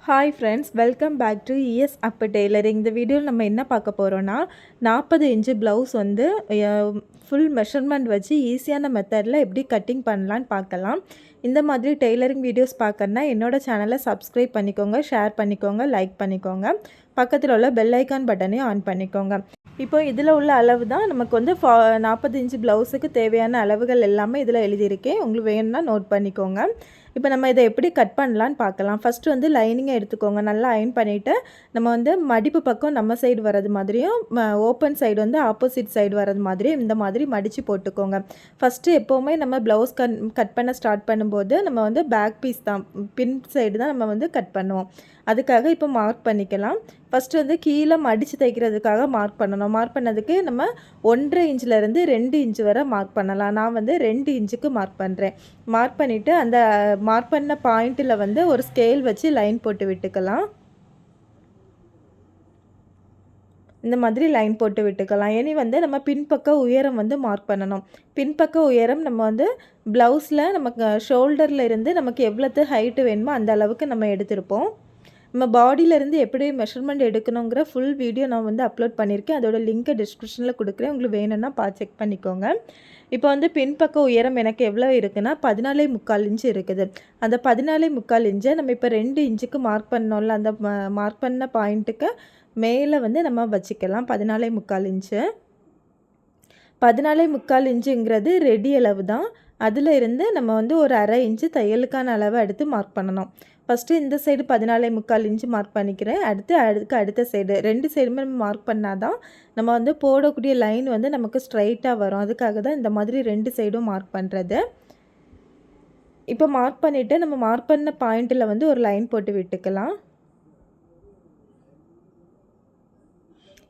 Hi friends, welcome back to ES அப்போ tailoring. இந்த வீடியோவில் நம்ம என்ன பார்க்க போகிறோன்னா 40 இன்ச்சு ப்ளவுஸ் வந்து ஃபுல் மெஷர்மெண்ட் வச்சு ஈஸியான மெத்தடில் எப்படி கட்டிங் பண்ணலான்னு பார்க்கலாம். இந்த மாதிரி டெய்லரிங் வீடியோஸ் பார்க்கணுன்னா என்னோடய சேனலை சப்ஸ்கிரைப் பண்ணிக்கோங்க, ஷேர் பண்ணிக்கோங்க, லைக் பண்ணிக்கோங்க. பக்கத்தில் உள்ள பெல் ஐக்கான் பட்டனையும் ஆன் பண்ணிக்கோங்க. இப்போ இதில் உள்ள அளவு தான் நமக்கு வந்து 40 இன்ச்சு ப்ளவுஸுக்கு தேவையான அளவுகள் எல்லாமே இதில் எழுதியிருக்கேன். உங்களுக்கு வேணும்னா நோட் பண்ணிக்கோங்க. இப்போ நம்ம இதை எப்படி கட் பண்ணலான்னு பார்க்கலாம். ஃபஸ்ட்டு வந்து லைனிங்கை எடுத்துக்கோங்க. நல்லா அயர்ன் பண்ணிவிட்டு நம்ம வந்து மடிப்பு பக்கம் நம்ம சைடு வர்றது மாதிரியும் ஓப்பன் சைடு வந்து ஆப்போசிட் சைடு வர்றது மாதிரியும் இந்த மாதிரி மடித்து போட்டுக்கோங்க. ஃபஸ்ட்டு எப்போவுமே நம்ம ப்ளவுஸ் கட் பண்ண ஸ்டார்ட் பண்ணும்போது நம்ம வந்து பேக் பீஸ் தான், பின் சைடு தான் நம்ம வந்து கட் பண்ணுவோம். அதுக்காக இப்போ மார்க் பண்ணிக்கலாம். ஃபஸ்ட்டு வந்து கீழே மடித்து தைக்கிறதுக்காக மார்க் பண்ணணும். மார்க் பண்ணதுக்கு நம்ம 1.5 இன்ச்சிலேருந்து 2 இன்ச்சு வரை மார்க் பண்ணலாம். நான் வந்து 2 இன்ச்சுக்கு மார்க் பண்ணுறேன். மார்க் பண்ணிவிட்டு அந்த மார்க் பண்ண பாயிண்ட்டில் வந்து ஒரு ஸ்கேல் வச்சு லைன் போட்டு விட்டுக்கலாம். இந்த மாதிரி லைன் போட்டு விட்டுக்கலாம். இனி வந்து நம்ம பின்பக்க உயரம் வந்து மார்க் பண்ணணும். பின்பக்க உயரம் நம்ம வந்து ப்ளவுஸில் நமக்கு ஷோல்டரில் இருந்து நமக்கு எவ்வளோத்து ஹைட்டு வேணுமோ அந்த அளவுக்கு நம்ம எடுத்திருப்போம். நம்ம பாடியிலேருந்து எப்படி மெஷர்மெண்ட் எடுக்கணுங்கிற ஃபுல் வீடியோ நான் வந்து அப்லோட் பண்ணியிருக்கேன். அதோட லிங்க்கை டிஸ்கிரிப்ஷனில் கொடுக்குறேன். உங்களுக்கு வேணும்னா செக் பண்ணிக்கோங்க. இப்போ வந்து பின்பக்க உயரம் எனக்கு எவ்வளோ இருக்குன்னா 14.25 இன்ச்சு இருக்குது. அந்த 14.25 இன்ச்சை நம்ம இப்போ 2 இன்ச்சுக்கு மார்க் பண்ணோம்ல, அந்த மார்க் பண்ண பாயிண்ட்டுக்கு மேலே வந்து நம்ம வச்சுக்கலாம் 14.25 இன்ச்சு. 14.25 இன்ச்சுங்கிறது ரெடி அளவு தான். அதில் இருந்து நம்ம வந்து ஒரு 1/2 இன்ச்சு தையலுக்கான அளவை எடுத்து மார்க் பண்ணணும். ஃபஸ்ட்டு இந்த சைடு 14.25 இன்ச்சு மார்க் பண்ணிக்கிறேன். அடுத்த சைடு 2 சைடுமே மார்க் பண்ணால் தான் நம்ம வந்து போடக்கூடிய லைன் வந்து நமக்கு ஸ்ட்ரைட்டாக வரும். அதுக்காக தான் இந்த மாதிரி 2 சைடும் மார்க் பண்ணுறது. இப்போ மார்க் பண்ணிவிட்டு நம்ம மார்க் பண்ண பாயிண்ட்டில் வந்து ஒரு லைன் போட்டு விட்டுக்கலாம்.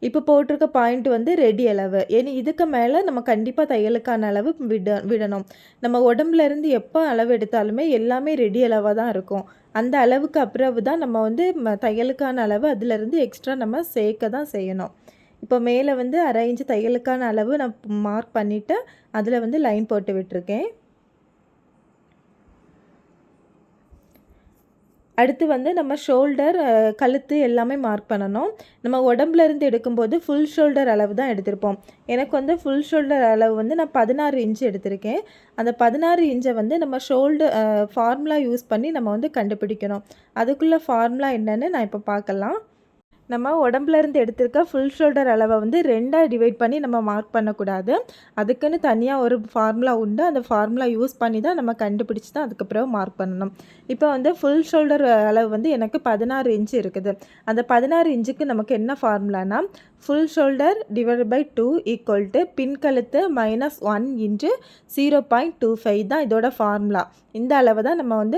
இப்போ போட்டிருக்க பாயிண்ட் வந்து ரெடி அளவு. இனி இதுக்கு மேலே நம்ம கண்டிப்பாக தையலுக்கான அளவு விடணும். நம்ம உடம்புலேருந்து எப்போ அளவு எடுத்தாலுமே எல்லாமே ரெடி அளவாக தான் இருக்கும். அந்த அளவுக்கு அப்புறம் தான் நம்ம வந்து தையலுக்கான அளவு அதிலேருந்து எக்ஸ்ட்ரா நம்ம சேர்க்க தான் செய்யணும். இப்போ மேலே வந்து 1/2 இன்ச்சு தையலுக்கான அளவு நான் மார்க் பண்ணிவிட்டு அதில் வந்து லைன் போட்டு விட்டுருக்கேன். அடுத்து வந்து நம்ம ஷோல்டர், கழுத்து எல்லாமே மார்க் பண்ணணும். நம்ம உடம்புலேருந்து எடுக்கும்போது ஃபுல் ஷோல்டர் அளவு தான் எடுத்திருப்போம். எனக்கு வந்து ஃபுல் ஷோல்டர் அளவு வந்து நான் 16 இன்ச்சு எடுத்திருக்கேன். அந்த 16 இன்ச்சை வந்து நம்ம ஃபார்முலா யூஸ் பண்ணி நம்ம வந்து கண்டுபிடிக்கணும். அதுக்குள்ள ஃபார்முலா என்னன்னு நான் இப்போ பார்க்கலாம். நம்ம உடம்புலேருந்து எடுத்திருக்க ஃபுல் ஷோல்டர் அளவை வந்து 2ஆக டிவைட் பண்ணி நம்ம மார்க் பண்ணக்கூடாது. அதுக்குன்னு தனியாக ஒரு ஃபார்முலா உண்டு. அந்த ஃபார்முலா யூஸ் பண்ணி தான் நம்ம கண்டுபிடிச்சி தான் அதுக்கப்புறம் மார்க் பண்ணணும். இப்போ வந்து ஃபுல் ஷோல்டர் அளவு வந்து எனக்கு 16 இன்ச்சு இருக்குது. அந்த 16 இன்ச்சுக்கு நமக்கு என்ன ஃபார்முலானா, full shoulder divide by 2 equal to பின்கழுத்து -1 இன்ட்டு 0.25 தான் இதோட ஃபார்முலா. இந்த அளவை தான் நம்ம வந்து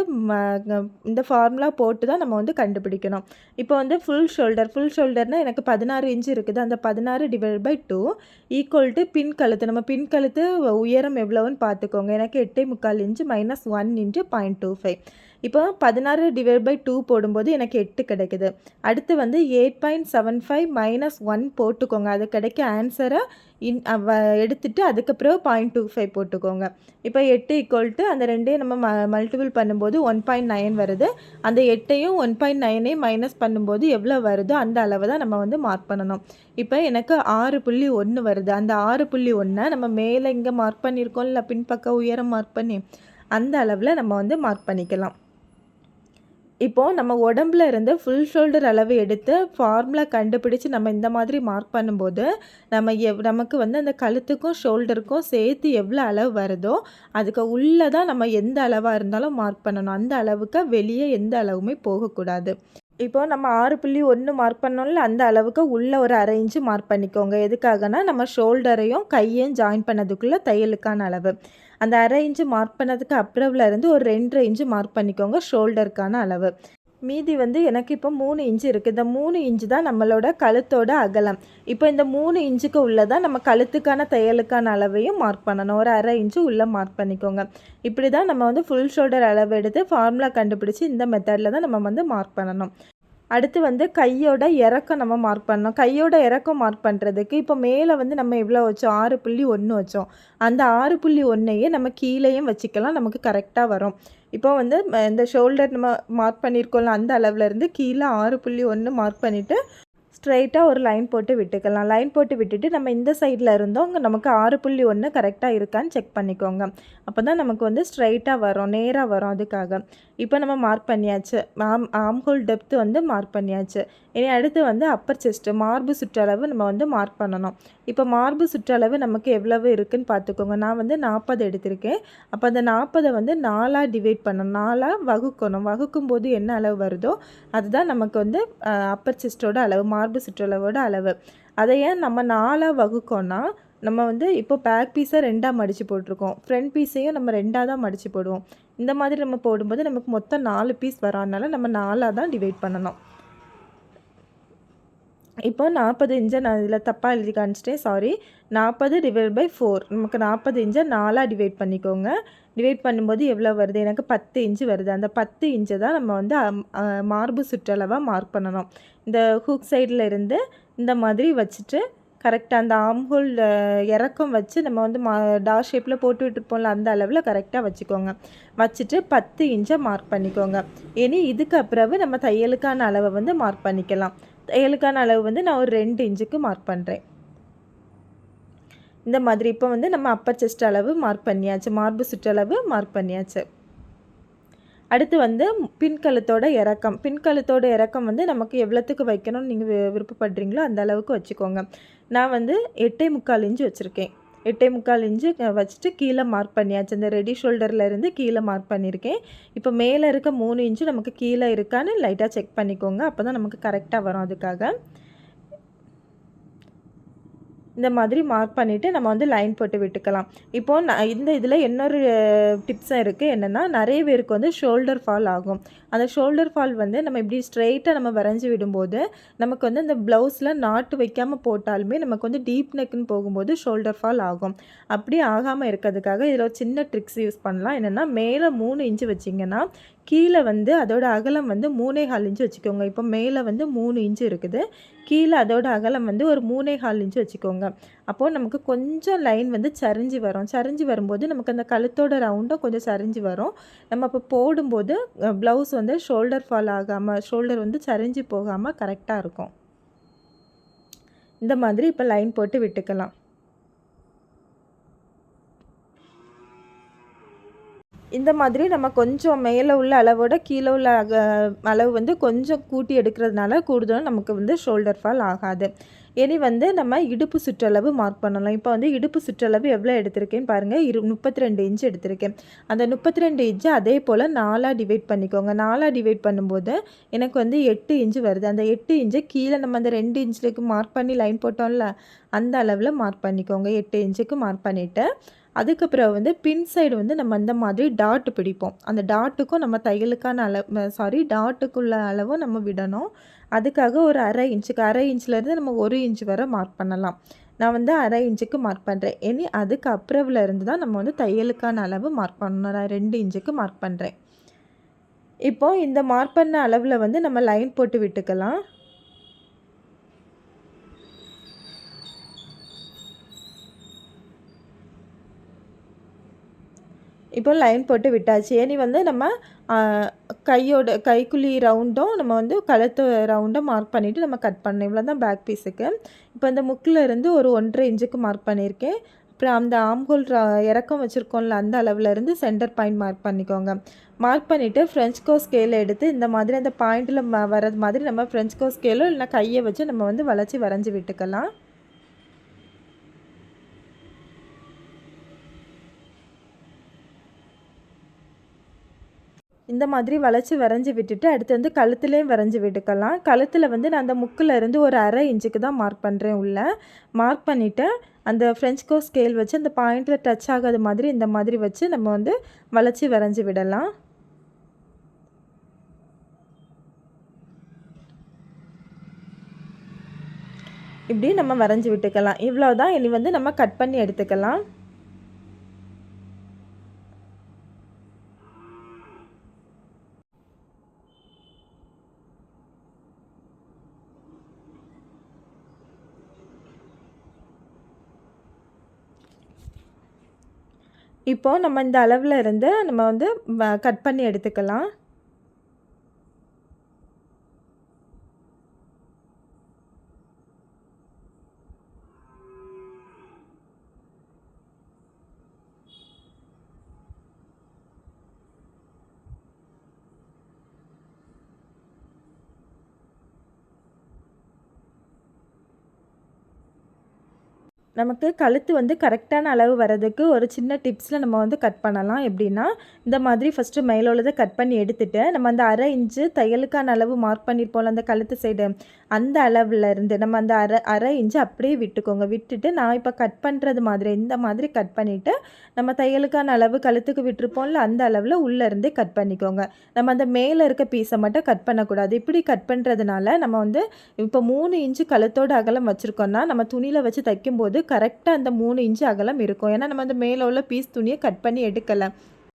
இந்த ஃபார்முலா போட்டு தான் நம்ம வந்து கண்டுபிடிக்கணும். இப்போ வந்து ஃபுல் ஷோல்டர்னால் எனக்கு 16 இன்ச்சு இருக்குது. அந்த 16 டிவைட் பை 2 ஈக்குவல் டு பின்கழுத்து. நம்ம பின்கழுத்து உயரம் எவ்வளோன்னு பார்த்துக்கோங்க. எனக்கு 8.25 இன்ச்சு -1 இன்ட்டு 0.25. இப்போ 16 டிவைட் பை 2 போடும்போது எனக்கு 8 கிடைக்குது. அடுத்து வந்து 8.75 -1 போட்டுக்கோங்க. அது கிடைக்க ஆன்சரை எடுத்துட்டு அதுக்கப்புறம் 0.25 போட்டுக்கோங்க. இப்போ 8 ஈக்குவல் டு அந்த ரெண்டையும் நம்ம மல்டிபிள் பண்ணும்போது 1.9 வருது. அந்த 8ஐயும் 1.9ஐயும் மைனஸ் பண்ணும்போது எவ்வளோ வருதோ அந்த அளவை தான் நம்ம வந்து மார்க் பண்ணணும். இப்போ எனக்கு 6.1 வருது. அந்த 6.1 நம்ம மேலே இங்கே மார்க் பண்ணியிருக்கோம்ல, பின்பக்க உயரம் மார்க் பண்ணி, அந்த அளவில் நம்ம வந்து மார்க் பண்ணிக்கலாம். இப்போது நம்ம உடம்புல இருந்து ஃபுல் ஷோல்டர் அளவு எடுத்து ஃபார்முலா கண்டுபிடிச்சி நம்ம இந்த மாதிரி மார்க் பண்ணும்போது நமக்கு வந்து அந்த கழுத்துக்கும் ஷோல்டருக்கும் சேர்த்து எவ்வளோ அளவு வருதோ அதுக்கு உள்ளே தான் நம்ம எந்த அளவாக இருந்தாலும் மார்க் பண்ணணும். அந்த அளவுக்கு வெளியே எந்த அளவுமே போகக்கூடாது. இப்போ நம்ம 6.1 மார்க் பண்ணோம்ல, அந்த அளவுக்கு உள்ளே ஒரு 1/2 இன்ச்சு மார்க் பண்ணிக்கோங்க. எதுக்காகனா நம்ம ஷோல்டரையும் கையையும் ஜாயின் பண்ணதுக்குள்ளே தையலுக்கான அளவு. அந்த 1/2 இன்ச்சு மார்க் பண்ணதுக்கு அப்புறம்லேருந்து ஒரு 2.5 இன்ச்சு மார்க் பண்ணிக்கோங்க ஷோல்டருக்கான அளவு. மீதி வந்து எனக்கு இப்போ 3 இன்ச்சு இருக்குது. இந்த 3 இன்ச்சு தான் நம்மளோட கழுத்தோட அகலம். இப்போ இந்த 3 இன்ச்சுக்கு உள்ளே தான் நம்ம கழுத்துக்கான தையலுக்கான அளவையும் மார்க் பண்ணணும். ஒரு 1/2 இன்ச்சு உள்ளே மார்க் பண்ணிக்கோங்க. இப்படி தான் நம்ம வந்து ஃபுல் ஷோல்டர் அளவு எடுத்து ஃபார்முலா கண்டுபிடிச்சி இந்த மெத்தடில் தான் நம்ம வந்து மார்க் பண்ணணும். அடுத்து வந்து கையோட இறக்கம் நம்ம மார்க் பண்ணணும். கையோட இறக்கம் மார்க் பண்ணுறதுக்கு இப்போ மேலே வந்து நம்ம எவ்வளோ வச்சோம், 6.1 வச்சோம். அந்த 6.1ஐயே நம்ம கீழேயும் வச்சுக்கலாம், நமக்கு கரெக்டாக வரும். இப்போ வந்து இந்த ஷோல்டர் நம்ம மார்க் பண்ணியிருக்கோம்ல அந்த அளவுலேருந்து கீழே 6.1 மார்க் பண்ணிவிட்டு ஸ்ட்ரைட்டாக ஒரு லைன் போட்டு விட்டுக்கலாம். லைன் போட்டு விட்டுட்டு நம்ம இந்த சைடில் இருந்தோம் அங்கே நமக்கு 6.1 கரெக்டாக இருக்கான்னு செக் பண்ணிக்கோங்க. அப்போ தான் நமக்கு வந்து ஸ்ட்ரைட்டாக வரும், நேராக வரும். அதுக்காக இப்போ நம்ம மார்க் பண்ணியாச்சு. ஆர்ம் ஹோல் டெப்த்து வந்து மார்க் பண்ணியாச்சு. இனி அடுத்து வந்து அப்பர் செஸ்ட்டு மார்பு சுற்றளவு நம்ம வந்து மார்க் பண்ணணும். இப்போ மார்பு சுற்றளவு நமக்கு எவ்வளவு இருக்குதுன்னு பார்த்துக்கோங்க. நான் வந்து 40 எடுத்திருக்கேன். அப்போ அந்த 40 வந்து 4ஆக டிவைட் பண்ணணும், 4ஆக வகுக்கணும். வகுக்கும்போது என்ன அளவு வருதோ அதுதான் நமக்கு வந்து அப்பர் செஸ்ட்டோட அளவு, மார்பு சுற்றளவோட அளவு. அதை ஏன் நம்ம 4ஆக வகுக்கோன்னா, நம்ம வந்து இப்போ பேக் பீஸை 2ஆக மடித்து போட்டிருக்கோம், ஃப்ரண்ட் பீஸையும் நம்ம 2ஆக தான் மடித்து போடுவோம். இந்த மாதிரி நம்ம போடும்போது நமக்கு மொத்தம் 4 பீஸ் வரும். அதனால் நம்ம 4ஆக தான் டிவைட் பண்ணணும். இப்போ 40 இன்ச்சை நான் இதில் தப்பாக எழுதி காமிச்சிட்டேன், சாரி. 40/4 நமக்கு 40 இன்ச்சை 4ஆக டிவைட் பண்ணிக்கோங்க. டிவைட் பண்ணும்போது எவ்வளோ வருது? எனக்கு 10 இன்ச்சு வருது. அந்த 10 இன்ச்சை தான் நம்ம வந்து மார்பு சுற்றளவாக மார்க் பண்ணணும். இந்த ஹூக் சைடில் இருந்து இந்த மாதிரி வச்சுட்டு கரெக்டாக அந்த ஆம்ஹோல் இறக்கம் வச்சு நம்ம வந்து டாட் ஷேப்பில் போட்டு விட்டுருப்போம்ல அந்த அளவில் கரெக்டாக வச்சுக்கோங்க. வச்சுட்டு 10 இன்ச்சை மார்க் பண்ணிக்கோங்க. இனி இதுக்கு அப்புறம் நம்ம தையலுக்கான அளவை வந்து மார்க் பண்ணிக்கலாம். தையலுக்கான அளவு வந்து நான் ஒரு 2 இன்ச்சுக்கு மார்க் பண்ணுறேன். இந்த மாதிரி இப்போ வந்து நம்ம அப்பர் செஸ்ட் அளவு மார்க் பண்ணியாச்சு, மார்பு சுற்றளவு மார்க் பண்ணியாச்சு. அடுத்து வந்து பின்கழுத்தோட இறக்கம். பின்கழுத்தோட இறக்கம் வந்து நமக்கு எவ்வளோத்துக்கு வைக்கணும்னு நீங்கள் விருப்பப்படுறீங்களோ அந்த அளவுக்கு வச்சுக்கோங்க. நான் வந்து 8.25 இன்ச்சு வச்சுருக்கேன். 8.25 இன்ச்சு வச்சுட்டு கீழே மார்க் பண்ணியாச்சு. இந்த ரெடி ஷோல்டர்லேருந்து கீழே மார்க் பண்ணியிருக்கேன். இப்போ மேலே இருக்க 3 இன்ச்சு நமக்கு கீழே இருக்கான்னு லைட்டாக செக் பண்ணிக்கோங்க. அப்போ தான் நமக்கு கரெக்டாக வரும். அதுக்காக இந்த மாதிரி மார்க் பண்ணிவிட்டு நம்ம வந்து லைன் போட்டு விட்டுக்கலாம். இப்போது இந்த இதில் இன்னொரு டிப்ஸும் இருக்குது. என்னென்னா, நிறைய பேருக்கு வந்து ஷோல்டர் ஃபால் ஆகும். அந்த ஷோல்டர் ஃபால் வந்து நம்ம இப்படி ஸ்ட்ரெயிட்டாக நம்ம வரைஞ்சி விடும்போது நமக்கு வந்து அந்த ப்ளவுஸில் நாட்டு வைக்காமல் போட்டாலுமே நமக்கு வந்து டீப் நெக்குன்னு போகும்போது ஷோல்டர் ஃபால் ஆகும். அப்படி ஆகாமல் இருக்கிறதுக்காக இதில் ஒரு சின்ன ட்ரிக்ஸ் யூஸ் பண்ணலாம். என்னென்னா, மேலே 3 இன்ச்சு வச்சிங்கன்னா கீழே வந்து அதோட அகலம் வந்து 3.25 இன்ச்சு வச்சுக்கோங்க. இப்போ மேலே வந்து 3 இன்ச்சு இருக்குது, கீழே அதோட அகலம் வந்து ஒரு 3.25 இன்ச்சு வச்சுக்கோங்க. அப்போது நமக்கு கொஞ்சம் லைன் வந்து சரிஞ்சு வரும். சரிஞ்சு வரும்போது நமக்கு அந்த கழுத்தோட ரவுண்டும் கொஞ்சம் சரிஞ்சு வரும். நம்ம அப்போ போடும்போது ப்ளவுஸ் வந்து ஷோல்டர் ஃபால் ஆகாமல், ஷோல்டர் வந்து சரிஞ்சு போகாமல் கரெக்டாக இருக்கும். இந்த மாதிரி இப்போ லைன் போட்டு விட்டுக்கலாம். இந்த மாதிரி நம்ம கொஞ்சம் மேலே உள்ள அளவோட கீழே உள்ள அளவு வந்து கொஞ்சம் கூட்டி எடுக்கிறதுனால கூடுதலாக நமக்கு வந்து ஷோல்டர் ஃபால் ஆகாது. இனி வந்து நம்ம இடுப்பு சுற்றளவு மார்க் பண்ணலாம். இப்போ வந்து இடுப்பு சுற்றளவு எவ்வளோ எடுத்திருக்கேன்னு பாருங்கள். 32 இன்ச் எடுத்திருக்கேன். அந்த 32 இன்ச்சு அதே போல் 4ஆக டிவைட் பண்ணிக்கோங்க. 4ஆக டிவைட் பண்ணும்போது எனக்கு வந்து 8 இன்ச்சு வருது. அந்த 8 இன்ச்சை கீழே நம்ம அந்த 2 இன்ச்சுக்கு மார்க் பண்ணி லைன் போட்டோம்ல அந்த அளவில் மார்க் பண்ணிக்கோங்க. 8 இன்ச்சுக்கு மார்க் பண்ணிவிட்டு அதுக்கப்புறம் வந்து பின் சைடு வந்து நம்ம இந்த மாதிரி டாட் பிடிப்போம். அந்த டாட்டுக்கும் நம்ம தையலுக்கான டாட்டுக்குள்ள அளவும் நம்ம விடணும். அதுக்காக ஒரு 1/2 இன்ச்சுக்கு 1/2 இன்ச்லேருந்து நம்ம 1 இன்ச் வரை மார்க் பண்ணலாம். நான் வந்து 1/2 இன்ச்சுக்கு மார்க் பண்ணுறேன். இனி அதுக்கு அப்புறவில் இருந்து தான் நம்ம வந்து தையலுக்கான அளவு மார்க் பண்ணணும். நான் 2 இன்ச்சுக்கு மார்க் பண்ணுறேன். இப்போது இந்த மார்க் பண்ண அளவில் வந்து நம்ம லைன் போட்டு விட்டுக்கலாம். இப்போ லைன் போட்டு விட்டாச்சு. இனி வந்து நம்ம கைக்குழி ரவுண்டும் நம்ம வந்து கழுத்து ரவுண்டும் மார்க் பண்ணிவிட்டு நம்ம கட் பண்ணணும். இவ்வளோ தான் பேக் பீஸுக்கு. இப்போ இந்த முக்கில் இருந்து ஒரு 1.5 இன்ச்சுக்கு மார்க் பண்ணியிருக்கேன். அப்புறம் அந்த ஆம்ஹோல் இறக்கம் வச்சுருக்கோம்ல அந்த அளவுலேருந்து சென்டர் பாயிண்ட் மார்க் பண்ணிக்கோங்க. மார்க் பண்ணிவிட்டு ஃப்ரெஞ்ச்கோ ஸ்கேலை எடுத்து இந்த மாதிரி அந்த பாயிண்டில் வர்றது மாதிரி நம்ம ஃப்ரெஞ்ச்கோ ஸ்கேலோ இல்லைனா கையை வச்சு நம்ம வந்து வரைஞ்சி விட்டுக்கலாம். இந்த மாதிரி வரைஞ்சி விட்டுட்டு அடுத்து வந்து கழுத்துலேயும் வரைஞ்சி விட்டுக்கலாம். கழுத்தில் வந்து நான் அந்த முக்கில் இருந்து ஒரு 1/2 இன்ச்சுக்கு தான் மார்க் பண்ணுறேன் உள்ளே. மார்க் பண்ணிவிட்டு அந்த ஃப்ரெஞ்ச்கோ ஸ்கேல் வச்சு அந்த பாயிண்டில் டச் ஆகாத மாதிரி இந்த மாதிரி வச்சு நம்ம வந்து வரைஞ்சி விடலாம். இப்படி நம்ம வரைஞ்சி விட்டுக்கலாம். இவ்வளோ தான். இனி வந்து நம்ம கட் பண்ணி எடுத்துக்கலாம். இப்போது நம்ம இந்த அளவில் இருந்து நம்ம வந்து கட் பண்ணி எடுத்துக்கலாம். நமக்கு கழுத்து வந்து கரெக்டான அளவு வரதுக்கு ஒரு சின்ன டிப்ஸில் நம்ம வந்து கட் பண்ணலாம். எப்படின்னா, இந்த மாதிரி ஃபஸ்ட்டு மேலே உள்ளதை கட் பண்ணி எடுத்துட்டு, நம்ம அந்த 1/2 இன்ச்சு தையலுக்கான அளவு மார்க் பண்ணியிருப்போம்ல அந்த கழுத்து சைடு, அந்த அளவுல இருந்து நம்ம அந்த 1/2 இன்ச்சு அப்படியே விட்டுக்கோங்க. விட்டுட்டு நான் இப்போ கட் பண்ணுறது மாதிரி இந்த மாதிரி கட் பண்ணிவிட்டு, நம்ம தையலுக்கான அளவு கழுத்துக்கு விட்டுருப்போம்ல அந்த அளவில் உள்ளேருந்தே கட் பண்ணிக்கோங்க. நம்ம அந்த மேலே இருக்க பீஸை மட்டும் கட் பண்ணக்கூடாது. இப்படி கட் பண்ணுறதுனால நம்ம வந்து இப்போ 3 இன்ச்சு கழுத்தோட அகலம் வச்சுருக்கோன்னா, நம்ம துணியில் வச்சு தைக்கும்போது கரெக்டாக அந்த 3 இன்ச்சு அகலம் இருக்கும். ஏன்னா நம்ம அந்த மேலே உள்ள பீஸ் துணியை கட் பண்ணி எடுக்கலை.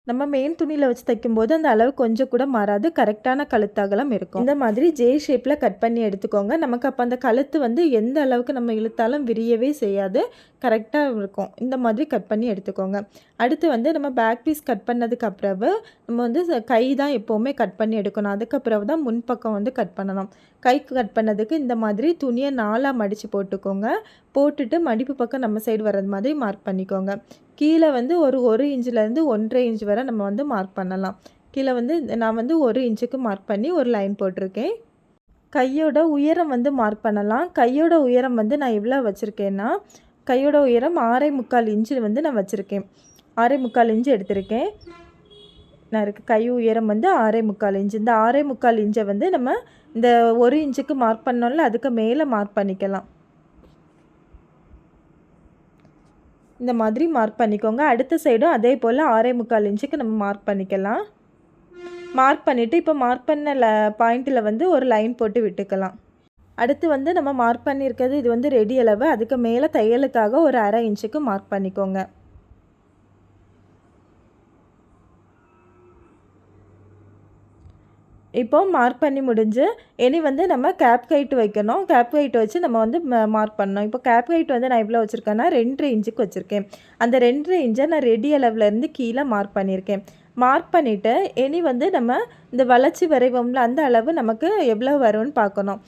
நம்ம மெயின் துணியில் வச்சு தைக்கும்போது அந்த அளவு கொஞ்சம் கூட மாறாது. கரெக்டான கழுத்து அகலம் இருக்கும். இந்த மாதிரி ஜே ஷேப்பில் கட் பண்ணி எடுத்துக்கோங்க. நமக்கு அப்போ அந்த கழுத்து வந்து எந்த அளவுக்கு நம்ம இழுத்தாலும் விரியவே செய்யாது. கரெக்டாக இருக்கும். இந்த மாதிரி கட் பண்ணி எடுத்துக்கோங்க. அடுத்து வந்து நம்ம பேக் பீஸ் கட் பண்ணதுக்கு அப்புறவு நம்ம வந்து கை தான் எப்போவுமே கட் பண்ணி எடுக்கணும். அதுக்கப்புறம் தான் முன்பக்கம் வந்து கட் பண்ணணும். கைக்கு கட் பண்ணதுக்கு இந்த மாதிரி துணியை 4ஆக மடித்து போட்டுக்கோங்க. போட்டுட்டு மடிப்பு பக்கம் நம்ம சைடு வர்றது மாதிரி மார்க் பண்ணிக்கோங்க. கீழே வந்து ஒரு இன்ச்சிலேருந்து 1.5 இன்ச் வரை நம்ம வந்து மார்க் பண்ணலாம். கீழே வந்து நான் வந்து 1 இன்ச்சுக்கு மார்க் பண்ணி ஒரு லைன் போட்டிருக்கேன். கையோட உயரம் வந்து மார்க் பண்ணலாம். கையோட உயரம் வந்து நான் எவ்வளோ வச்சுருக்கேன்னா, கையோட உயரம் 6.25 இன்ச்சு வந்து நான் வச்சுருக்கேன். 6.25 இன்ச்சு எடுத்திருக்கேன். நான் கை உயரம் வந்து 6.25 இன்ச்சு. இந்த 6.25 இன்ச்சை வந்து நம்ம இந்த 1 இன்ச்சுக்கு மார்க் பண்ணோம்ல அதுக்கு மேலே மார்க் பண்ணிக்கலாம். இந்த மாதிரி மார்க் பண்ணிக்கோங்க. அடுத்த சைடும் அதே போல் 6.25 இன்ச்சுக்கு நம்ம மார்க் பண்ணிக்கலாம். மார்க் பண்ணிவிட்டு இப்போ மார்க் பண்ண பாயிண்ட்டில் வந்து ஒரு லைன் போட்டு விட்டுக்கலாம். அடுத்து வந்து நம்ம மார்க் பண்ணியிருக்கிறது இது வந்து ரெடி அளவு. அதுக்கு மேலே தையலுக்காக ஒரு 1/2 இன்ச்சுக்கு மார்க் பண்ணிக்கோங்க. இப்போ மார்க் பண்ணி முடிஞ்சு இனி வந்து நம்ம கேப் ஹைட் வைக்கணும். கேப் ஹைட் வச்சு நம்ம வந்து மார்க் பண்ணணும். இப்போ கேப் ஹைட் வந்து நான் எவ்வளோ வச்சுருக்கேன்னா 2.5 இன்ச்சுக்கு வச்சுருக்கேன். அந்த 2.5 இன்ச்சை நான் ரெடி அளவுலேருந்து கீழே மார்க் பண்ணியிருக்கேன். மார்க் பண்ணிவிட்டு இனி வந்து நம்ம இந்த வளைச்சி வரைவோம்ல அந்த அளவு நமக்கு எவ்வளோ வரும்னு பார்க்கணும்.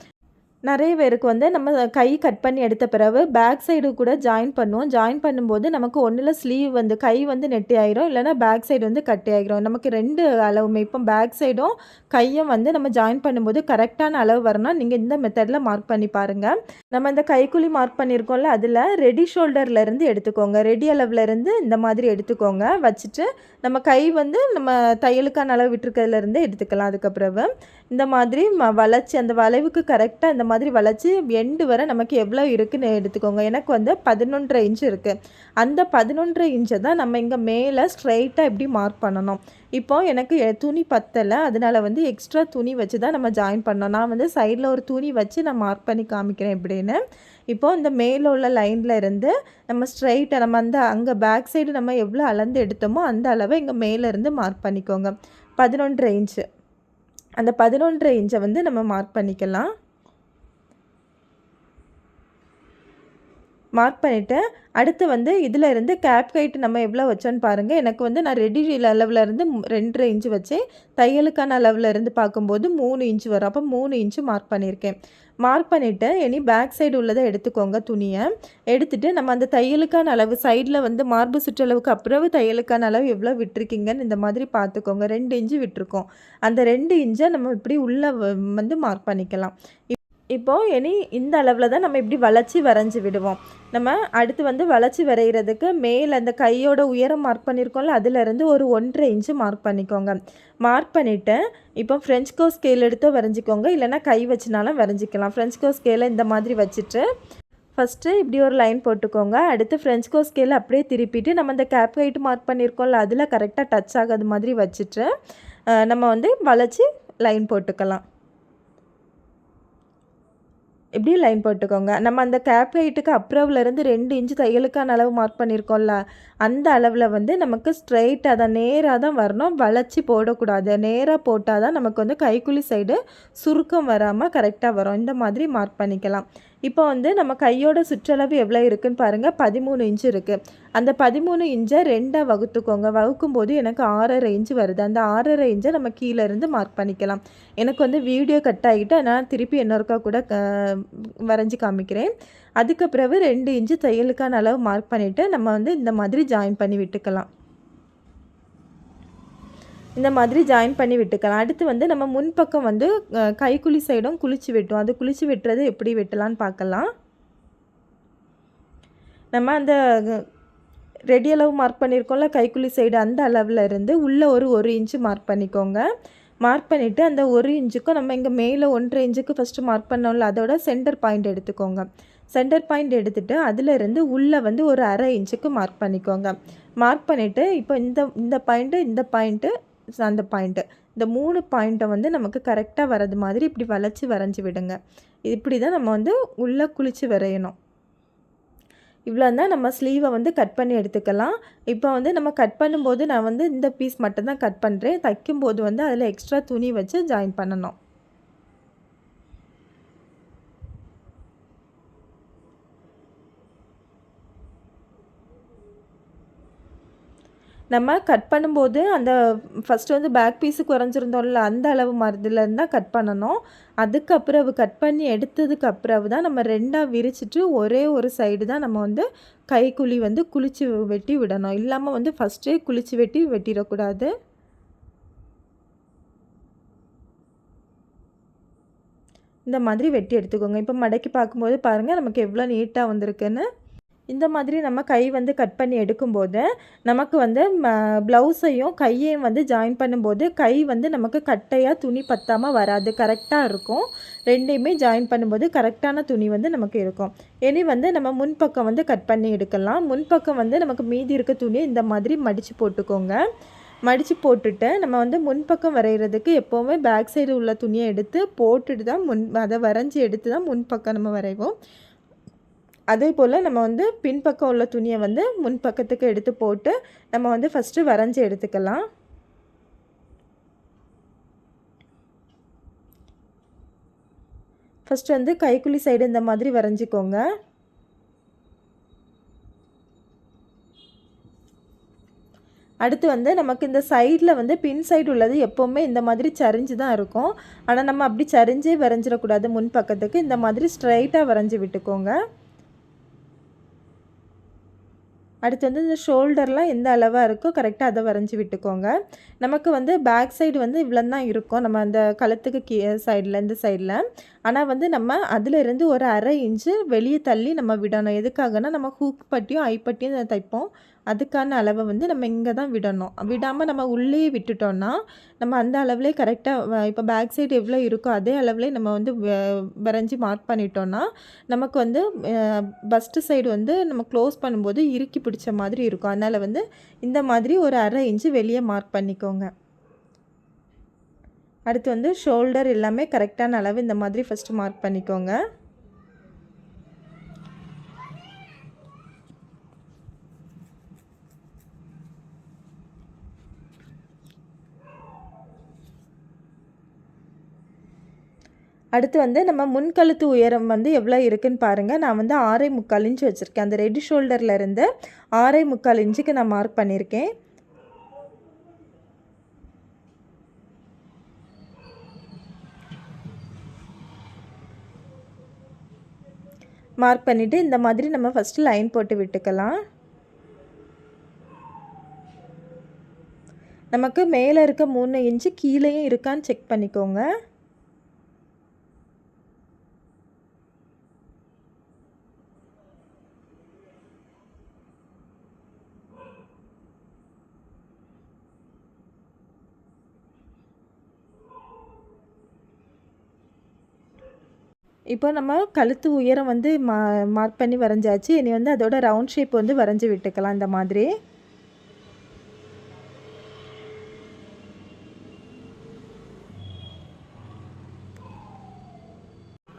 நிறைய பேருக்கு வந்து நம்ம கை கட் பண்ணி எடுத்த பிறகு பேக் சைடு கூட ஜாயின் பண்ணுவோம். ஜாயின் பண்ணும்போது நமக்கு ஒன்றில் ஸ்லீவ் வந்து கை வந்து நெட்டி ஆயிரும், இல்லைனா பேக் சைடு வந்து கட்டி ஆகிரும். நமக்கு 2 அளவுமே இப்போ பேக் சைடும் கையும் வந்து நம்ம ஜாயின் பண்ணும்போது கரெக்டான அளவு வரணும். நீங்கள் இந்த மெத்தடில் மார்க் பண்ணி பாருங்கள். நம்ம இந்த கைக்குழி மார்க் பண்ணியிருக்கோம்ல அதில் ரெடி ஷோல்டர்லேருந்து எடுத்துக்கோங்க. ரெடி அளவுலேருந்து இந்த மாதிரி எடுத்துக்கோங்க. வச்சுட்டு நம்ம கை வந்து நம்ம தையலுக்கான அளவு விட்டுருக்கிறதுலேருந்து எடுத்துக்கலாம். அதுக்கப்புறம் இந்த மாதிரி வளைச்சி அந்த வளைவுக்கு கரெக்டாக இந்த மாதிரி வளைச்சி எண்டு வரை நமக்கு எவ்வளோ இருக்குதுன்னு எடுத்துக்கோங்க. எனக்கு வந்து 11.5 இன்ச்சு இருக்குது. அந்த 11.5 இன்ச்சை தான் நம்ம இங்கே மேலே ஸ்ட்ரைட்டாக எப்படி மார்க் பண்ணணும். இப்போது எனக்கு துணி பத்தலை, அதனால் வந்து எக்ஸ்ட்ரா துணி வச்சு தான் நம்ம ஜாயின் பண்ணோம். நான் வந்து சைடில் ஒரு துணி வச்சு நான் மார்க் பண்ணி காமிக்கிறேன் எப்படின்னு. இப்போது இந்த மேலே உள்ள லைனில் இருந்து நம்ம ஸ்ட்ரைட்டாக நம்ம அந்த அங்கே பேக் சைடு நம்ம எவ்வளோ அளந்து எடுத்தோமோ அந்த அளவை இங்கே மேலேருந்து மார்க் பண்ணிக்கோங்க. 11.5 இன்ச்சு. அந்த 11.5 இன்ச்சை வந்து நம்ம மார்க் பண்ணிக்கலாம். மார்க் பண்ணிவிட்டு அடுத்து வந்து இதில் இருந்து கேப் ஹைட் நம்ம எவ்வளோ வச்சோன்னு பாருங்கள். எனக்கு வந்து நான் ரெடி அளவில் இருந்து 2.5 இன்ச்சு வச்சேன். தையலுக்கான அளவில் இருந்து பார்க்கும்போது 3 இன்ச்சு வரும். அப்போ 3 இன்ச்சு மார்க் பண்ணியிருக்கேன். மார்க் பண்ணிவிட்டு இனி பேக் சைடு உள்ளதை எடுத்துக்கோங்க. துணியை எடுத்துகிட்டு நம்ம அந்த தையலுக்கான அளவு சைடில் வந்து மார்பு சுற்றளவுக்கு அப்புறம் தையலுக்கான அளவு எவ்வளோ விட்டுருக்கீங்கன்னு இந்த மாதிரி பார்த்துக்கோங்க. 2 இன்ச்சு விட்டுருக்கோம். அந்த 2 இன்ச்சை நம்ம இப்படி உள்ளே வந்து மார்க் பண்ணிக்கலாம். இப்போது இனி இந்த அளவில் தான் நம்ம இப்படி வளைச்சி வரைஞ்சி விடுவோம். நம்ம அடுத்து வந்து வளைச்சி வரைகிறதுக்கு மேலே அந்த கையோட உயரம் மார்க் பண்ணியிருக்கோம்ல அதிலேருந்து ஒரு 1.5 இன்ச்சு மார்க் பண்ணிக்கோங்க. மார்க் பண்ணிவிட்டு இப்போ ஃப்ரெஞ்ச்கோ ஸ்கேல் எடுத்து வரைஞ்சிக்கோங்க, இல்லைனா கை வச்சுனாலும் வரைஞ்சிக்கலாம். ஃப்ரெஞ்ச்கோ ஸ்கேலை இந்த மாதிரி வச்சுட்டு ஃபஸ்ட்டு இப்படி ஒரு லைன் போட்டுக்கோங்க. அடுத்து ஃப்ரெஞ்ச்கோ ஸ்கேலை அப்படியே திருப்பிட்டு நம்ம அந்த கேப் ஹைட் மார்க் பண்ணியிருக்கோம்ல அதில் கரெக்டாக டச் ஆகாத மாதிரி வச்சுட்டு நம்ம வந்து வளைச்சி லைன் போட்டுக்கலாம். இப்படி லைன் போட்டுக்கோங்க. நம்ம அந்த கேப் ஹைட்டுக்கு அப்புறம்லேருந்து 2 இன்ச்சு தையலுக்கான அளவு மார்க் பண்ணியிருக்கோம்ல அந்த அளவில் வந்து நமக்கு ஸ்ட்ரைட்டாக தான் நேராக தான் வரணும். வளைச்சி போடக்கூடாது. நேராக போட்டால் தான் நமக்கு வந்து கைக்குழி சைடு சுருக்கம் வராமல் கரெக்டாக வரும். இந்த மாதிரி மார்க் பண்ணிக்கலாம். இப்போ வந்து நம்ம கையோட சுற்றளவு எவ்வளோ இருக்குன்னு பாருங்கள், 13 இன்ச் இருக்குது. அந்த 13 இன்ச்சை 2ஆக வகுத்துக்கோங்க. வகுக்கும்போது எனக்கு 6.5 இன்ச் வருது. அந்த 6.5 இன்ச்சை நம்ம கீழே இருந்து மார்க் பண்ணிக்கலாம். எனக்கு வந்து வீடியோ கட் ஆகிட்டு அதனால் திருப்பி இன்னொருக்கா கூட வரைஞ்சி காமிக்கிறேன். அதுக்கு பிறகு 2 இன்ச்சு தையலுக்கான அளவு மார்க் பண்ணிவிட்டு நம்ம வந்து இந்த மாதிரி ஜாயின் பண்ணி விட்டுக்கலாம். இந்த மாதிரி ஜாயின் பண்ணி விட்டுக்கலாம். அடுத்து வந்து நம்ம முன்பக்கம் வந்து கைக்குழி சைடும் குளிச்சு வெட்டுவோம். அது குளிச்சு வெட்டுறது எப்படி வெட்டலான்னு பார்க்கலாம். நம்ம அந்த ரெடி அளவு மார்க் பண்ணியிருக்கோம்ல கைக்குழி சைடு, அந்த அளவில் இருந்து உள்ளே ஒரு 1 இன்ச்சு மார்க் பண்ணிக்கோங்க. மார்க் பண்ணிவிட்டு அந்த 1 இன்ச்சுக்கும் நம்ம இங்கே மேலே 1.5 இன்ச்சுக்கு ஃபஸ்ட்டு மார்க் பண்ணோம்ல, அதோட சென்டர் பாயிண்ட் எடுத்துக்கோங்க. சென்டர் பாயிண்ட் எடுத்துகிட்டு அதிலிருந்து உள்ளே வந்து ஒரு 1/2 இன்ச்சுக்கு மார்க் பண்ணிக்கோங்க. மார்க் பண்ணிவிட்டு இப்போ இந்த பாயிண்ட்டு அந்த பாயிண்ட்டு, இந்த 3 பாயிண்ட்டை வந்து நமக்கு கரெக்டாக வர்றது மாதிரி இப்படி வளைச்சி வரைஞ்சி விடுங்க. இப்படி தான் நம்ம வந்து உள்ளே குளித்து வரையணும். இவ்வளோ தான் நம்ம ஸ்லீவை வந்து கட் பண்ணி எடுத்துக்கலாம். இப்போ வந்து நம்ம கட் பண்ணும்போது நான் வந்து இந்த பீஸ் மட்டும்தான் கட் பண்ணுறேன். தைக்கும்போது வந்து அதில் எக்ஸ்ட்ரா துணி வச்சு ஜாயின் பண்ணணும். நம்ம கட் பண்ணும்போது அந்த ஃபஸ்ட்டு வந்து பேக் பீஸுக்கு வரைஞ்சிருந்தோம்ல, அந்த அளவு மருந்துலேருந்து தான் கட் பண்ணணும். அதுக்கப்புறம் கட் பண்ணி எடுத்ததுக்கு அப்புறம் தான் நம்ம 2ஆக விரிச்சிட்டு ஒரே ஒரு சைடு தான் நம்ம வந்து கைக்குழி வந்து குளிச்சு வெட்டி விடணும். இல்லாமல் வந்து ஃபஸ்ட்டே குளிச்சு வெட்டி வெட்டிடக்கூடாது. இந்த மாதிரி வெட்டி எடுத்துக்கோங்க. இப்போ மடக்கி பார்க்கும்போது பாருங்கள் நமக்கு எவ்வளோ நீட்டாக வந்திருக்குன்னு. இந்த மாதிரி நம்ம கை வந்து கட் பண்ணி எடுக்கும்போது நமக்கு வந்து ப்ளவுஸையும் கையையும் வந்து ஜாயின் பண்ணும்போது கை வந்து நமக்கு கட்டையாக துணி பத்தாமல் வராது, கரெக்டாக இருக்கும். ரெண்டையுமே ஜாயின் பண்ணும்போது கரெக்டான துணி வந்து நமக்கு இருக்கும். இனி வந்து நம்ம முன்பக்கம் வந்து கட் பண்ணி எடுக்கலாம். முன்பக்கம் வந்து நமக்கு மீதி இருக்க துணியை இந்த மாதிரி மடித்து போட்டுக்கோங்க. மடித்து போட்டுட்டு நம்ம வந்து முன்பக்கம் வரைகிறதுக்கு எப்போவுமே பேக் சைடு உள்ள துணியை எடுத்து போட்டுட்டு தான் அதை வரைஞ்சி எடுத்து தான் முன்பக்கம் நம்ம வரைவோம். அதே போல் நம்ம வந்து பின்பக்கம் உள்ள துணியை வந்து முன்பக்கத்துக்கு எடுத்து போட்டு நம்ம வந்து ஃபஸ்ட்டு வரைஞ்சி எடுத்துக்கலாம். ஃபஸ்ட்டு வந்து கைக்குழி சைடு இந்த மாதிரி வரைஞ்சிக்கோங்க. அடுத்து வந்து நமக்கு இந்த சைடில் வந்து பின் சைடு உள்ளது எப்போவுமே இந்த மாதிரி சரிஞ்சு தான் இருக்கும். ஆனால் நம்ம அப்படி சரிஞ்சே வரைஞ்சிடக்கூடாது. முன்பக்கத்துக்கு இந்த மாதிரி ஸ்ட்ரைட்டாக வரைஞ்சி விட்டுக்கோங்க. அடுத்து வந்து இந்த ஷோல்டர்லாம் எந்த அளவாக இருக்கோ கரெக்டாக அதை வரைஞ்சி விட்டுக்கோங்க. நமக்கு வந்து பேக் சைடு வந்து இவ்வளோ தான் இருக்கும், நம்ம அந்த கழுத்துக்கு சைடில் இந்த சைடில். ஆனால் வந்து நம்ம அதிலிருந்து ஒரு 1/2 இன்ச்சு வெளியே தள்ளி நம்ம விடணும். எதுக்காகனா நம்ம ஹூக் பட்டியும் ஐப்பட்டியும் தைப்போம். அதுக்கான அளவை வந்து நம்ம இங்கே தான் விடணும். விடாமல் நம்ம உள்ளேயே விட்டுட்டோம்னா நம்ம அந்த அளவுலேயே கரெக்டாக இப்போ பேக் சைடு எவ்வளோ இருக்கோ அதே அளவுலேயே நம்ம வந்து வரைஞ்சி மார்க் பண்ணிட்டோம்னா நமக்கு வந்து பஸ்ட்டு சைடு வந்து நம்ம க்ளோஸ் பண்ணும்போது இறுக்கி பிடிச்ச மாதிரி இருக்கும். அதனால் வந்து இந்த மாதிரி ஒரு 1/2 இன்ச்சு வெளியே மார்க் பண்ணிக்கோங்க. அடுத்து வந்து ஷோல்டர் எல்லாமே கரெக்டான அளவு இந்த மாதிரி ஃபஸ்ட்டு மார்க் பண்ணிக்கோங்க. அடுத்து வந்து நம்ம முன்கழுத்து உயரம் வந்து எவ்வளோ இருக்குதுன்னு பாருங்கள். நான் வந்து 6.25 இன்ச் வச்சுருக்கேன். அந்த ரெடி ஷோல்டர்லேருந்து 6.25 இன்ச்சுக்கு நான் மார்க் பண்ணியிருக்கேன். மார்க் பண்ணிவிட்டு இந்த மாதிரி நம்ம ஃபஸ்ட்டு லைன் போட்டு விட்டுக்கலாம். நமக்கு மேலே இருக்க 3 இன்ச்சு கீழேயும் இருக்கான்னு செக் பண்ணிக்கோங்க. இப்போ நம்ம கழுத்து உயரம் வந்து மார்க் பண்ணி வரைஞ்சாச்சு. இனி வந்து அதோட ரவுண்ட் ஷேப் வந்து வரைஞ்சி விட்டுக்கலாம் இந்த மாதிரி.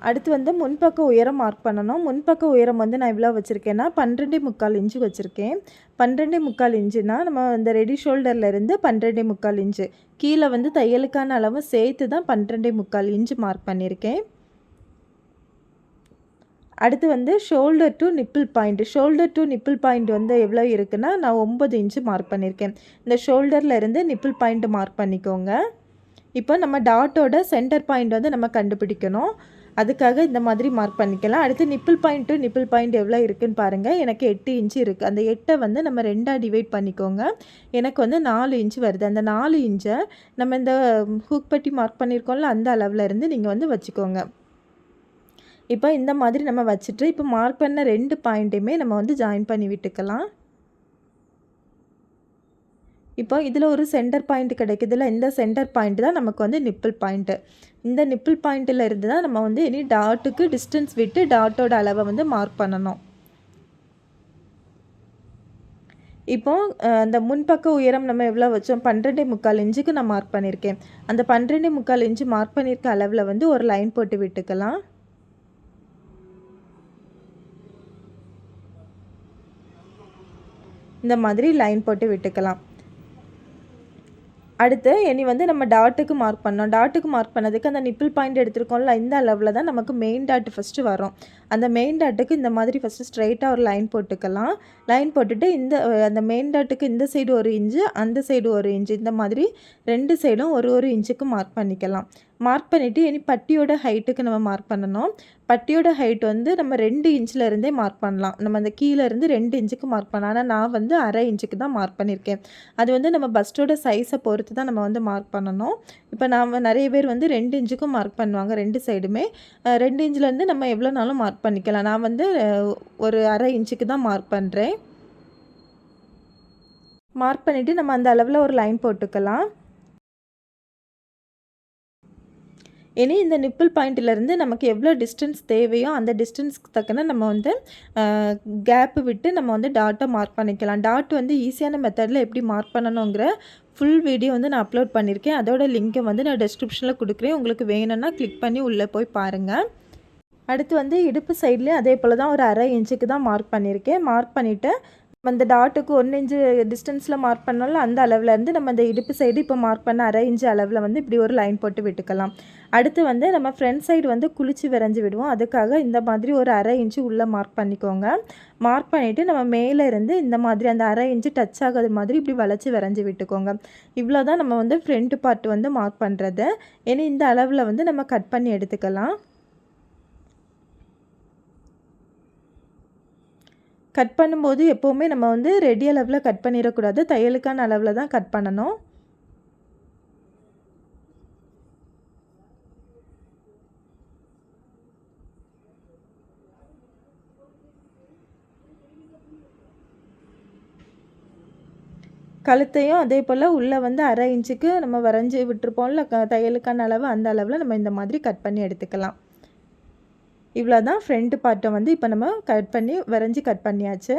அடுத்து வந்து முன்பக்க உயரம் மார்க் பண்ணணும். முன்பக்க உயரம் வந்து நான் இவ்வளோ வச்சுருக்கேன்னா 12.25 இன்ச்சு வச்சுருக்கேன். 12.25 இன்ச்சுனா நம்ம இந்த ரெடி ஷோல்டர்லேருந்து 12.25 இன்ச்சு கீழே வந்து தையலுக்கான அளவு சேர்த்து தான் 12.25 இன்ச்சு மார்க் பண்ணியிருக்கேன். அடுத்து வந்து shoulder to nibble point. Shoulder to nibble point வந்து எவ்வளோ இருக்குன்னா, நான் 9 இன்ச்சு மார்க் பண்ணியிருக்கேன். இந்த ஷோல்டரில் இருந்து நிப்பிள் பாயிண்ட் மார்க் பண்ணிக்கோங்க. இப்போ நம்ம டாட்டோட சென்டர் பாயிண்ட் வந்து நம்ம கண்டுபிடிக்கணும். அதுக்காக இந்த மாதிரி மார்க் பண்ணிக்கலாம். அடுத்து nibble point to nibble point எவ்வளோ இருக்குதுன்னு பாருங்கள். எனக்கு 8 இன்ச்சு இருக்குது. அந்த 8 வந்து நம்ம 2ஆக டிவைட் பண்ணிக்கோங்க. எனக்கு வந்து 4 இன்ச்சு வருது. அந்த 4 இன்ச்சை நம்ம இந்த ஹூக் பட்டி மார்க் பண்ணியிருக்கோம்ல, அந்த அளவில் இருந்து நீங்கள் வந்து வச்சுக்கோங்க. இப்போ இந்த மாதிரி நம்ம வச்சுட்டு, இப்போ மார்க் பண்ண 2 பாயிண்ட்டையுமே நம்ம வந்து ஜாயின் பண்ணி விட்டுக்கலாம். இப்போ இதில் ஒரு சென்டர் பாயிண்ட் கிடைக்குதுல்ல, இந்த சென்டர் பாயிண்ட் தான் நமக்கு வந்து நிப்பிள் பாயிண்ட்டு. இந்த நிப்பிள் பாயிண்ட்டில் இருந்து தான் நம்ம வந்து இனி டாட்டுக்கு டிஸ்டன்ஸ் விட்டு டாட்டோட அளவை வந்து மார்க் பண்ணணும். இப்போ அந்த முன்பக்க உயரம் நம்ம எவ்வளோ வச்சோம், 12.25 இன்ச்சுக்கு நான் மார்க் பண்ணியிருக்கேன். அந்த 12.25 இன்ச்சு மார்க் பண்ணியிருக்க அளவில் வந்து ஒரு லைன் போட்டு விட்டுக்கலாம். இந்த மாதிரி லைன் போட்டு விட்டுக்கலாம். அடுத்து இனி வந்து நம்ம டாட்டுக்கு மார்க் பண்ணோம். டாட்டுக்கு மார்க் பண்ணதுக்கு அந்த நிப்பிள் பாயிண்ட் எடுத்துருக்கோம்ல, இந்த அளவில் தான் நமக்கு மெயின் டாட் ஃபஸ்ட்டு வரும். அந்த மெயின் டாட்டுக்கு இந்த மாதிரி ஃபஸ்ட்டு ஸ்ட்ரைட்டாக ஒரு லைன் போட்டுக்கலாம். லைன் போட்டுட்டு அந்த மெயின் டாட்டுக்கு இந்த சைடு 1 இன்ச்சு, அந்த சைடு 1 இன்ச்சு, இந்த மாதிரி 2 சைடும் 1 இன்ச்சுக்கு மார்க் பண்ணிக்கலாம். மார்க் பண்ணிவிட்டு இனி பட்டியோட ஹைட்டுக்கு நம்ம மார்க் பண்ணணும். பட்டியோட ஹைட் வந்து நம்ம 2 இன்ச்சில் இருந்தே மார்க் பண்ணலாம். நம்ம அந்த கீழே இருந்து 2 இன்ச்சுக்கு மார்க் பண்ணலாம். ஆனால் நான் வந்து 1/2 இன்ச்சுக்கு தான் மார்க் பண்ணியிருக்கேன். அது வந்து நம்ம பஸ்ட்டோட சைஸை பொறுத்து தான் நம்ம வந்து மார்க் பண்ணணும். இப்போ நிறைய பேர் வந்து 2 இன்ச்சுக்கும் மார்க் பண்ணுவாங்க. 2 சைடுமே 2 இன்ச்சிலேருந்து நம்ம எவ்வளோனாலும் மார்க் பண்ணிக்கலாம். நான் வந்து ஒரு 1/2 இன்ச்சுக்கு தான் மார்க் பண்ணுறேன். மார்க் பண்ணிவிட்டு நம்ம அந்த அளவில் ஒரு லைன் போட்டுக்கலாம். இனி இந்த நிப்பிள் பாயிண்ட்டிலேருந்து நமக்கு எவ்வளோ டிஸ்டன்ஸ் தேவையோ அந்த டிஸ்டன்ஸ்க்கு தக்கன நம்ம வந்து கேப்பு விட்டு நம்ம வந்து டாட்டை மார்க் பண்ணிக்கலாம். டாட் வந்து ஈஸியான மெத்தடில் எப்படி மார்க் பண்ணணுங்கிற ஃபுல் வீடியோ வந்து நான் அப்லோட் பண்ணியிருக்கேன். அதோட லிங்க்கை வந்து நான் டிஸ்கிரிப்ஷனில் கொடுக்குறேன். உங்களுக்கு வேணும்னா கிளிக் பண்ணி உள்ளே போய் பாருங்கள். அடுத்து வந்து இடுப்பு சைட்லேயும் அதே போல் தான் ஒரு 1/2 இன்ச்சுக்கு தான் மார்க் பண்ணியிருக்கேன். மார்க் பண்ணிவிட்டு அந்த டாட்டுக்கு 1 இன்ச்சு டிஸ்டன்ஸில் மார்க் பண்ணோம்ல, அந்த அளவுலேருந்து நம்ம அந்த இடுப்பு சைடு இப்போ மார்க் பண்ண 1/2 இன்ச்சு அளவில் வந்து இப்படி ஒரு லைன் போட்டு விட்டுக்கலாம். அடுத்து வந்து நம்ம ஃப்ரண்ட் சைடு வந்து குளிச்சு விரைஞ்சி விடுவோம். அதுக்காக இந்த மாதிரி ஒரு 1/2 இன்ச்சு உள்ளே மார்க் பண்ணிக்கோங்க. மார்க் பண்ணிவிட்டு நம்ம மேலே இருந்து இந்த மாதிரி அந்த 1/2 இன்ச்சு டச் ஆகாத மாதிரி இப்படி வளைச்சி விரைஞ்சி விட்டுக்கோங்க. இவ்வளோ தான் நம்ம வந்து ஃப்ரண்ட் பார்ட் வந்து மார்க் பண்ணுறது. இனி இந்த அளவில் வந்து நம்ம கட் பண்ணி எடுத்துக்கலாம். கட் பண்ணும்போது எப்போவுமே நம்ம வந்து ரெடி அளவில் கட் பண்ணிடக்கூடாது. தையலுக்கான அளவில் தான் கட் பண்ணணும். கழுத்தையும் அதே போல் உள்ளே வந்து 1/2 இன்ச்சுக்கு நம்ம வரைஞ்சி விட்டுருப்போம்ல தையலுக்கான அளவு, அந்த அளவில் நம்ம இந்த மாதிரி கட் பண்ணி எடுத்துக்கலாம். இவ்வளோ தான் ஃப்ரண்ட் பார்ட்டை வந்து இப்போ நம்ம வரைஞ்சி கட் பண்ணியாச்சு.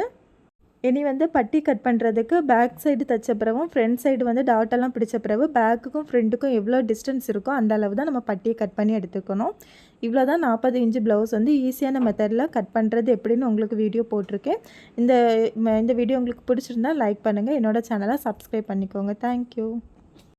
இனி வந்து பட்டி கட் பண்ணுறதுக்கு பேக் சைடு தைச்ச பிறகும் ஃப்ரண்ட் சைடு வந்து டாட்டெல்லாம் பிடிச்ச பிறகு பேக்குக்கும் ஃப்ரண்ட்டுக்கும் எவ்வளோ டிஸ்டன்ஸ் இருக்கோ அந்த அளவு தான் நம்ம பட்டியை கட் பண்ணி எடுத்துக்கணும். இவ்வளோ தான் 40 இன்ச்சு ப்ளவுஸ் வந்து ஈஸியான மெத்தடில் கட் பண்ணுறது எப்படின்னு உங்களுக்கு வீடியோ போட்டிருக்கேன். இந்த வீடியோ உங்களுக்கு பிடிச்சிருந்தா லைக் பண்ணுங்கள். என்னோடய சேனலை சப்ஸ்கிரைப் பண்ணிக்கோங்க. தேங்க்யூ.